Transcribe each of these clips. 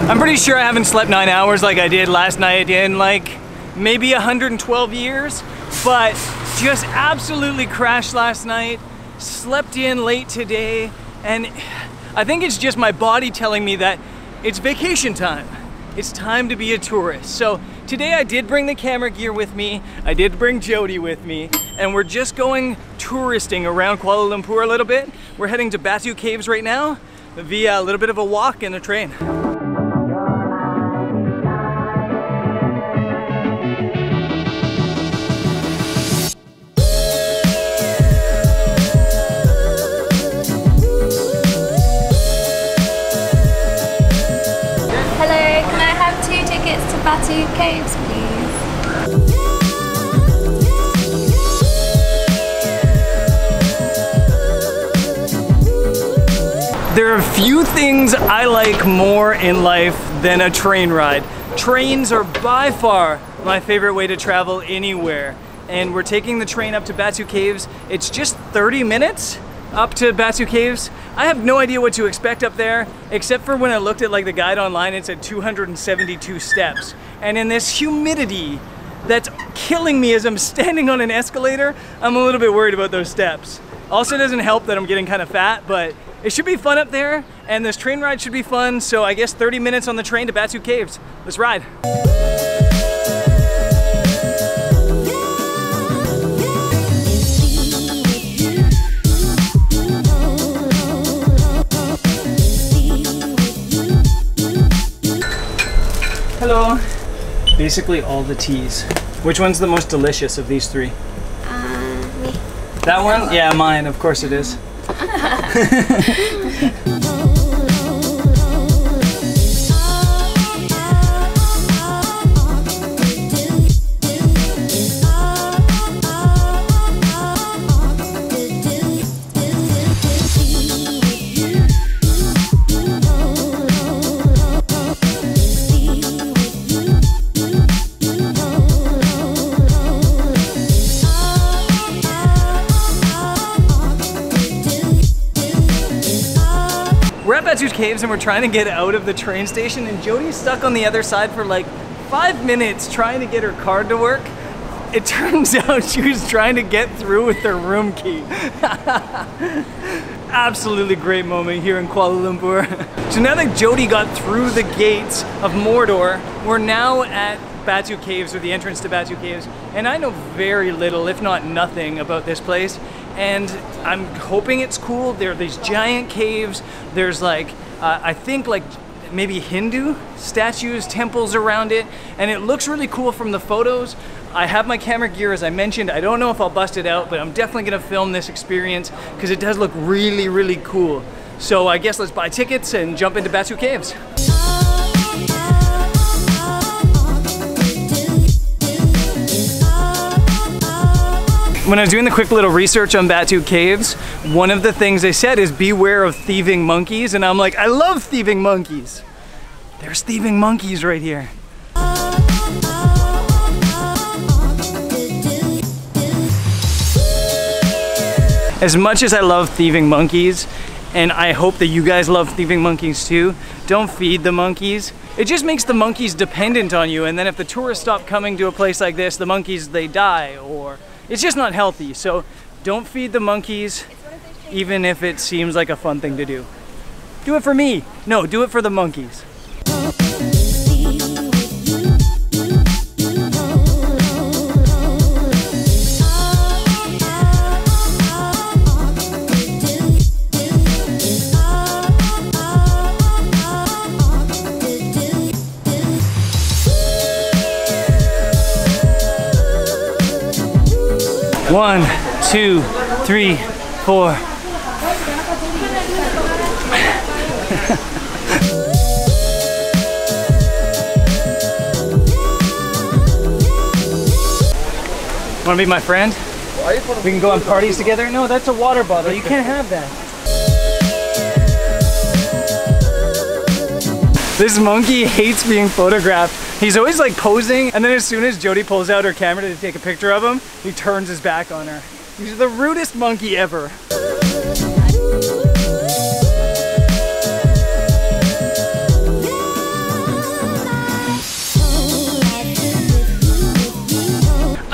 I'm pretty sure I haven't slept 9 hours like I did last night in like maybe 112 years, but just absolutely crashed last night, slept in late today, and I think it's just my body telling me that it's vacation time. It's time to be a tourist. So today I did bring the camera gear with me, I did bring Jody with me, and we're just going touristing around Kuala Lumpur a little bit. We're heading to Batu Caves right now via a little bit of a walk and a train. Batu Caves, please. There are few things I like more in life than a train ride. Trains are by far my favorite way to travel anywhere. And we're taking the train up to Batu Caves. It's just 30 minutes up to Batu Caves. I have no idea what to expect up there, except for when I looked at like the guide online, it said 272 steps. And in this humidity that's killing me as I'm standing on an escalator, I'm a little bit worried about those steps. Also doesn't help that I'm getting kind of fat, but it should be fun up there, and this train ride should be fun, so I guess 30 minutes on the train to Batu Caves. Let's ride. Hello. Basically all the teas. Which one's the most delicious of these three? Me. That one? Yeah, mine. Of course it is. We're at Batu Caves and we're trying to get out of the train station, and Jody's stuck on the other side for like 5 minutes trying to get her card to work. It turns out she was trying to get through with her room key. Absolutely great moment here in Kuala Lumpur. So now that Jody got through the gates of Mordor, we're now at Batu Caves, or the entrance to Batu Caves, and I know very little, if not nothing, about this place. And I'm hoping it's cool. There are these giant caves. There's like, I think like maybe Hindu statues, temples around it. And it looks really cool from the photos. I have my camera gear, as I mentioned. I don't know if I'll bust it out, but I'm definitely gonna film this experience because it does look really, really cool. So I guess let's buy tickets and jump into Batu Caves. When I was doing the quick little research on Batu Caves, one of the things they said is beware of thieving monkeys, and I'm like, I love thieving monkeys. There's thieving monkeys right here. As much as I love thieving monkeys, and I hope that you guys love thieving monkeys too, don't feed the monkeys. It just makes the monkeys dependent on you, and then if the tourists stop coming to a place like this, the monkeys, they die, or it's just not healthy. So don't feed the monkeys, even if it seems like a fun thing to do. Do it for me. No, do it for the monkeys. One, two, three, four. Wanna be my friend? We can go on parties together? No, that's a water bottle. You can't have that. This monkey hates being photographed. He's always like posing, and then as soon as Jody pulls out her camera to take a picture of him, he turns his back on her. He's the rudest monkey ever.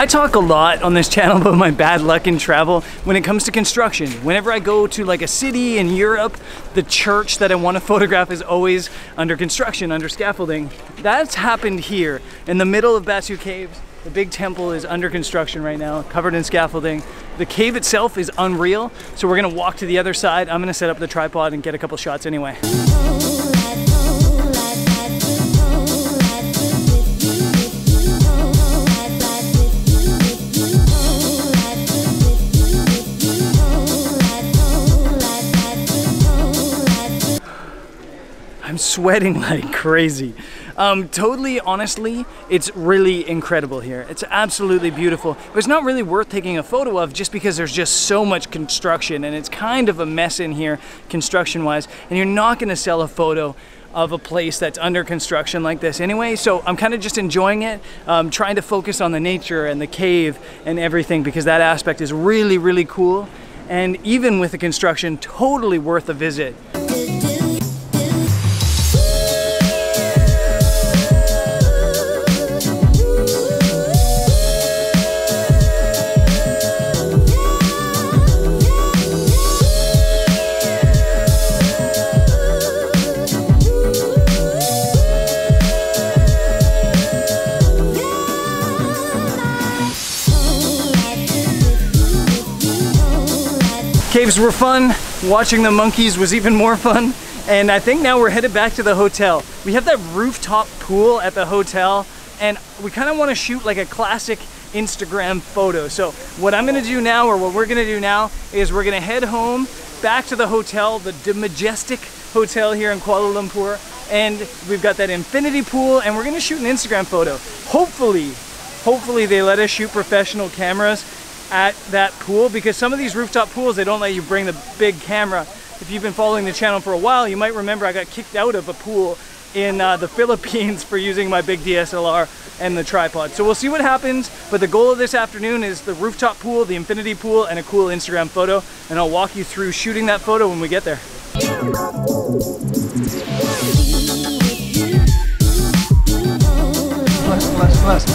I talk a lot on this channel about my bad luck in travel when it comes to construction. Whenever I go to like a city in Europe, the church that I want to photograph is always under construction, under scaffolding. That's happened here in the middle of Batu Caves. The big temple is under construction right now, covered in scaffolding. The cave itself is unreal, so we're gonna walk to the other side. I'm gonna set up the tripod and get a couple shots anyway. I'm sweating like crazy. Totally, honestly, it's really incredible here. It's absolutely beautiful, but it's not really worth taking a photo of just because there's just so much construction and it's kind of a mess in here construction-wise, and you're not gonna sell a photo of a place that's under construction like this anyway, so I'm kind of just enjoying it, trying to focus on the nature and the cave and everything because that aspect is really, really cool, and even with the construction, totally worth a visit. Caves were fun, watching the monkeys was even more fun, and I think now we're headed back to the hotel. We have that rooftop pool at the hotel, and we kind of want to shoot like a classic Instagram photo. So what I'm gonna do now, or what we're gonna do now, is we're gonna head home, back to the hotel, the Majestic Hotel here in Kuala Lumpur, and we've got that infinity pool, and we're gonna shoot an Instagram photo. Hopefully they let us shoot professional cameras at that pool, because some of these rooftop pools, they don't let you bring the big camera. If you've been following the channel for a while, you might remember I got kicked out of a pool in the Philippines for using my big DSLR and the tripod. So we'll see what happens, but the goal of this afternoon is the rooftop pool, the infinity pool, and a cool Instagram photo, and I'll walk you through shooting that photo when we get there. Plus.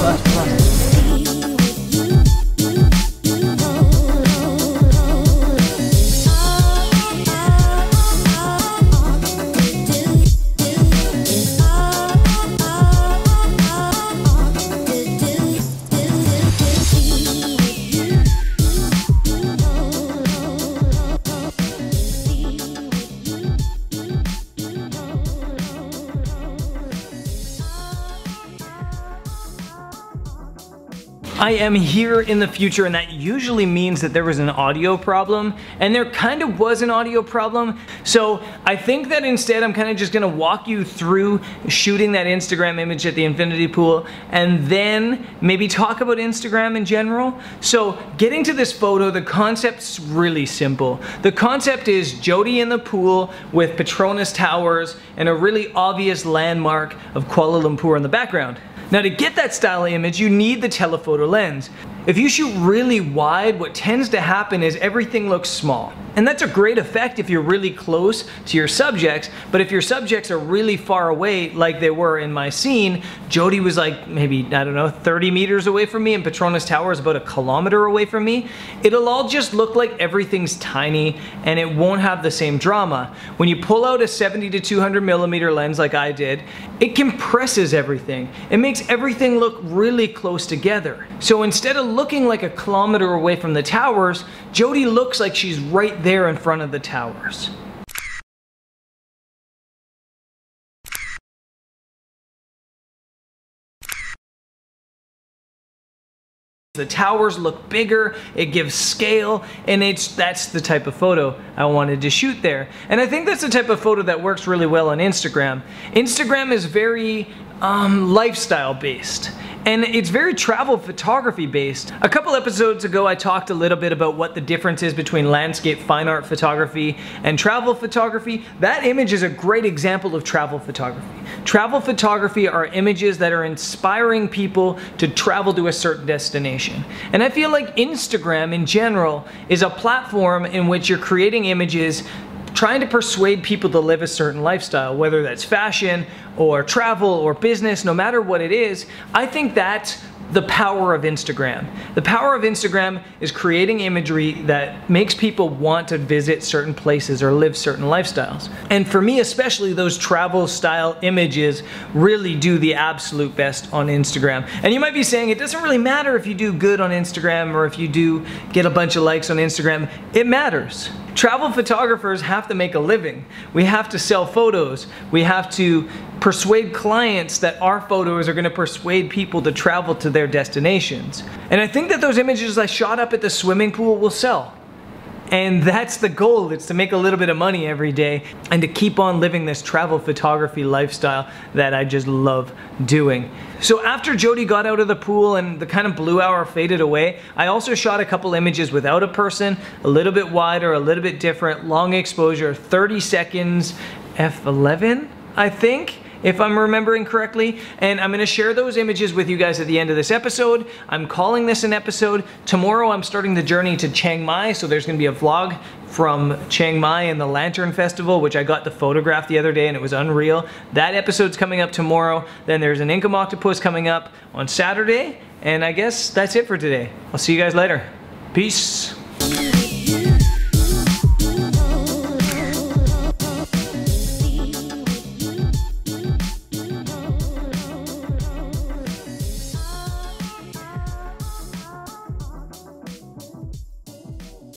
I am here in the future, and that usually means that there was an audio problem, and there kind of was an audio problem. So I think that instead I'm kind of just gonna walk you through shooting that Instagram image at the infinity pool, and then maybe talk about Instagram in general. So getting to this photo, the concept's really simple. The concept is Jody in the pool with Petronas Towers and a really obvious landmark of Kuala Lumpur in the background. Now, to get that style image, you need the telephoto lens. If you shoot really wide, what tends to happen is everything looks small. And that's a great effect if you're really close to your subjects, but if your subjects are really far away, like they were in my scene, Jody was like maybe, I don't know, 30 meters away from me, and Petronas Tower is about 1 kilometer away from me, it'll all just look like everything's tiny and it won't have the same drama. When you pull out a 70 to 200 millimeter lens like I did, it compresses everything. It makes everything look really close together. So instead of looking like 1 kilometer away from the towers, Jody looks like she's right there in front of the towers. The towers look bigger, it gives scale, and that's the type of photo I wanted to shoot there. And I think that's the type of photo that works really well on Instagram. Instagram is very lifestyle based. And it's very travel photography based. A couple episodes ago I talked a little bit about what the difference is between landscape fine art photography and travel photography. That image is a great example of travel photography. Travel photography are images that are inspiring people to travel to a certain destination. And I feel like Instagram in general is a platform in which you're creating images trying to persuade people to live a certain lifestyle, whether that's fashion or travel or business, no matter what it is. I think that's the power of Instagram. The power of Instagram is creating imagery that makes people want to visit certain places or live certain lifestyles. And for me especially, those travel style images really do the absolute best on Instagram. And you might be saying it doesn't really matter if you do good on Instagram or if you do get a bunch of likes on Instagram. It matters. Travel photographers have to make a living. We have to sell photos. We have to persuade clients that our photos are going to persuade people to travel to their destinations. And I think that those images I shot up at the swimming pool will sell. And that's the goal. It's to make a little bit of money every day and to keep on living this travel photography lifestyle that I just love doing. So after Jody got out of the pool and the kind of blue hour faded away, I also shot a couple images without a person, a little bit wider, a little bit different, long exposure, 30 seconds, f11, I think, if I'm remembering correctly. And I'm gonna share those images with you guys at the end of this episode. I'm calling this an episode. Tomorrow I'm starting the journey to Chiang Mai, so there's gonna be a vlog from Chiang Mai and the Lantern Festival, which I got to photograph the other day and it was unreal. That episode's coming up tomorrow. Then there's an Inca Octopus coming up on Saturday. And I guess that's it for today. I'll see you guys later. Peace.